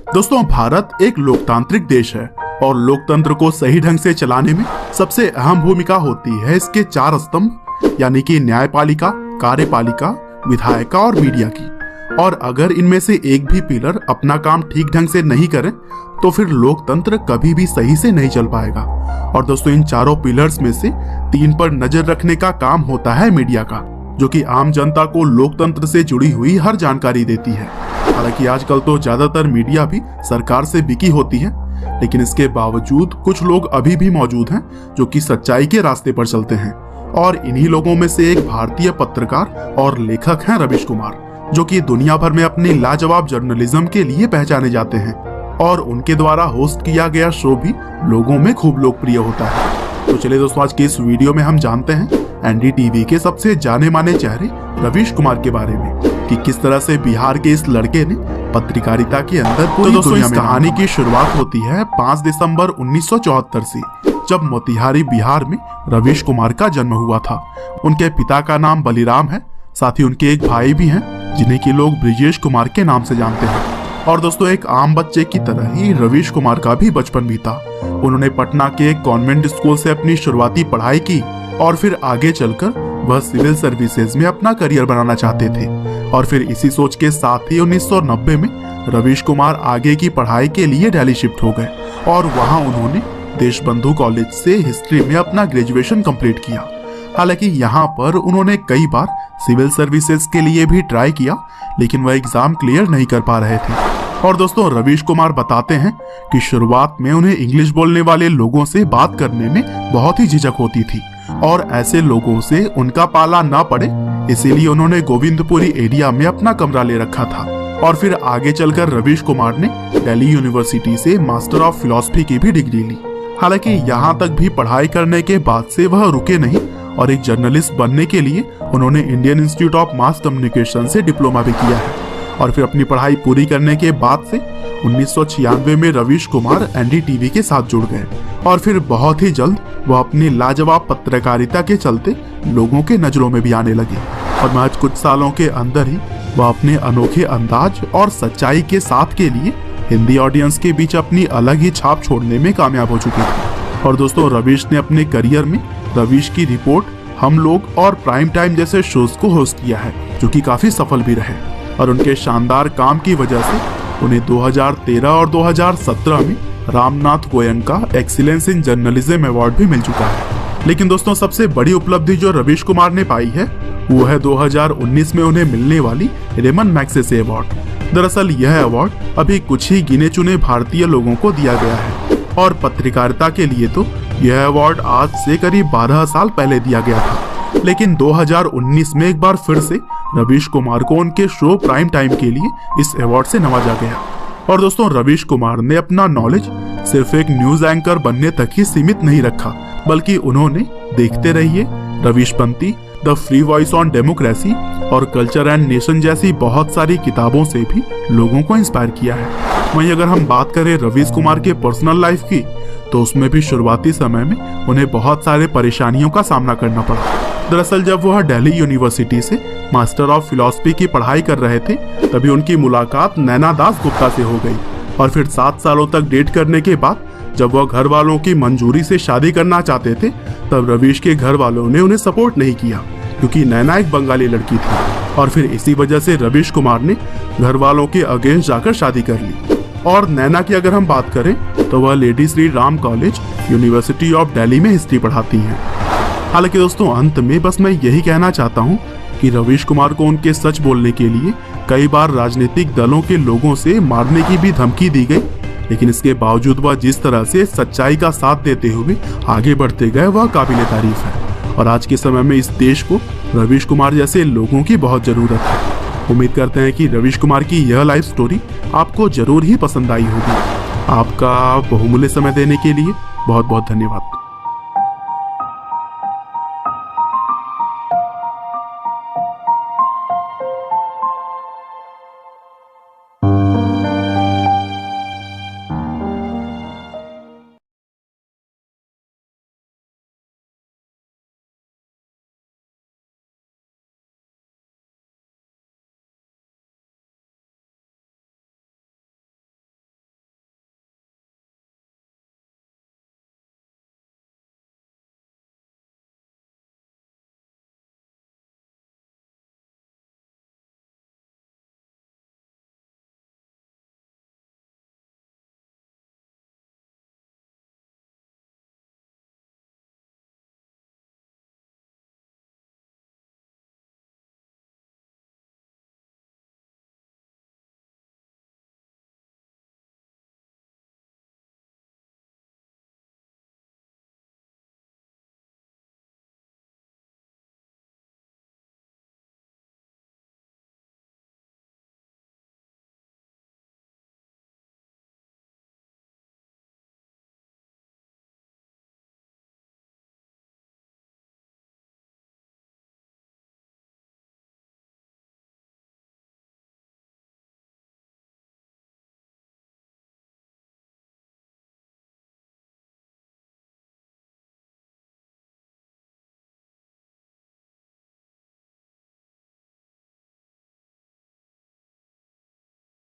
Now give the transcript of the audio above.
दोस्तों, भारत एक लोकतांत्रिक देश है और लोकतंत्र को सही ढंग से चलाने में सबसे अहम भूमिका होती है इसके 4 स्तंभ यानी कि न्यायपालिका, कार्यपालिका, विधायिका और मीडिया की। और अगर इनमें से एक भी पिलर अपना काम ठीक ढंग से नहीं करे तो फिर लोकतंत्र कभी भी सही से नहीं चल पाएगा। और दोस्तों, इन चारों पिलर्स में से 3 पर नजर रखने का काम होता है मीडिया का, जो कि आम जनता को लोकतंत्र से जुड़ी हुई हर जानकारी देती है। हालांकि आजकल तो ज्यादातर मीडिया भी सरकार से बिकी होती है, लेकिन इसके बावजूद कुछ लोग अभी भी मौजूद हैं जो कि सच्चाई के रास्ते पर चलते हैं। और इन्हीं लोगों में से एक भारतीय पत्रकार और लेखक हैं रवीश कुमार, जो कि दुनिया भर में अपनी लाजवाब जर्नलिज्म के लिए पहचाने जाते हैं। और उनके द्वारा होस्ट किया गया शो भी लोगों में खूब लोकप्रिय होता है। तो चलिए दोस्तों, आज के इस वीडियो में हम जानते हैं एनडीटीवी के सबसे जाने माने चेहरे रवीश कुमार के बारे में, कि किस तरह से बिहार के इस लड़के ने पत्रकारिता के अंदर पूरी दुनिया में कहानी की शुरुआत होती है 5 दिसंबर 1974 से, जब मोतिहारी बिहार में रवीश कुमार का जन्म हुआ था। उनके पिता का नाम बलिराम है, साथ ही उनके एक भाई भी हैं जिन्हें कि लोग ब्रिजेश कुमार के नाम से जानते हैं। और दोस्तों, एक आम बच्चे की तरह ही रवीश कुमार का भी बचपन बीता। उन्होंने पटना के एक कॉन्वेंट स्कूल से अपनी शुरुआती पढ़ाई की और फिर आगे चलकर वह सिविल सर्विसेज में अपना करियर बनाना चाहते थे। और फिर इसी सोच के साथ ही 1990 में रवीश कुमार आगे की पढ़ाई के लिए दिल्ली शिफ्ट हो गए और वहां उन्होंने देशबंधु कॉलेज से हिस्ट्री में अपना ग्रेजुएशन कंप्लीट किया। हालांकि यहाँ पर उन्होंने कई बार सिविल सर्विसेज के लिए भी ट्राई किया, लेकिन वह एग्जाम क्लियर नहीं कर पा रहे थे। और दोस्तों, रवीश कुमार बताते हैं कि शुरुआत में उन्हें इंग्लिश बोलने वाले लोगों से बात करने में बहुत ही झिझक होती थी और ऐसे लोगों से उनका पाला ना पड़े, इसीलिए उन्होंने गोविंदपुरी एरिया में अपना कमरा ले रखा था। और फिर आगे चलकर रवीश कुमार ने दिल्ली यूनिवर्सिटी से मास्टर ऑफ फिलॉसफी की भी डिग्री ली। हालांकि यहाँ तक भी पढ़ाई करने के बाद से वह रुके नहीं और एक जर्नलिस्ट बनने के लिए उन्होंने Indian institute of mass communication से डिप्लोमा भी किया है। और फिर अपनी पढ़ाई पूरी करने के बाद से 1996 में रवीश कुमार एनडीटीवी के साथ जुड़ गए और फिर बहुत ही जल्द वह अपनी लाजवाब पत्रकारिता के चलते लोगों के नजरों में भी आने लगे। और महज कुछ सालों के अंदर ही वह अपने अनोखे अंदाज और सच्चाई के साथ के लिए हिंदी ऑडियंस के बीच अपनी अलग ही छाप छोड़ने में कामयाब हो चुके थे। और दोस्तों, रवीश ने अपने करियर में रवीश की रिपोर्ट, हम लोग और प्राइम टाइम जैसे शोज को होस्ट किया है, जो कि काफी सफल भी रहे। और उनके शानदार काम की वजह से उन्हें 2013 और 2017 में Ramnath Goenka excellence in journalism award भी मिल चुका है। लेकिन दोस्तों, सबसे बड़ी उपलब्धि जो रवीश कुमार ने पाई है वो है 2019 में उन्हें मिलने वाली रेमन मैग्सेसे अवार्ड। दरअसल यह अवार्ड अभी कुछ ही गिने चुने भारतीय लोगों को दिया गया है और पत्रकारिता के लिए तो यह अवार्ड आज से करीब 12 साल पहले दिया गया था। लेकिन 2019 में एक बार फिर से रवीश कुमार को उनके शो प्राइम टाइम के लिए इस अवार्ड से नवाजा गया। और दोस्तों, रवीश कुमार ने अपना नॉलेज सिर्फ एक न्यूज एंकर बनने तक ही सीमित नहीं रखा, बल्कि उन्होंने देखते रहिए, रवीशपंथी, the free voice on democracy और कल्चर एंड नेशन जैसी बहुत सारी किताबों से भी लोगों को इंस्पायर किया है। वहीं अगर हम बात करें रवीश कुमार के पर्सनल लाइफ की, तो उसमें भी शुरुआती समय में उन्हें बहुत सारे परेशानियों का सामना करना पड़ा। दरअसल जब वह दिल्ली यूनिवर्सिटी से मास्टर ऑफ फिलॉसफी की पढ़ाई कर रहे थे, तभी उनकी मुलाकात नैना दास गुप्ता से हो गई। और फिर 7 सालों तक डेट करने के बाद जब वह घर वालों की मंजूरी से शादी करना चाहते थे, तब रवीश के घर वालों ने उन्हें सपोर्ट नहीं किया, क्योंकि नैना एक बंगाली लड़की थी। और फिर इसी वजह से रवीश कुमार ने घर वालों के अगेंस्ट जाकर शादी कर ली। और नैना की अगर हम बात करें तो वह lady Shri Ram college, university of Delhi में हिस्ट्री पढ़ाती हैं। हालांकि दोस्तों, अंत में बस मैं यही कहना चाहता हूँ कि रवीश कुमार को उनके सच बोलने के लिए कई बार राजनीतिक दलों के लोगों से मारने की भी धमकी दी गई, लेकिन इसके बावजूद वह जिस तरह से सच्चाई का साथ देते हुए आगे बढ़ते गए, वह काबिले तारीफ है। और आज के समय में इस देश को रवीश कुमार जैसे लोगों की बहुत जरूरत है। उम्मीद करते हैं कि रवीश कुमार की यह लाइफ स्टोरी आपको जरूर ही पसंद आई होगी। आपका बहुमूल्य समय देने के लिए बहुत बहुत धन्यवाद।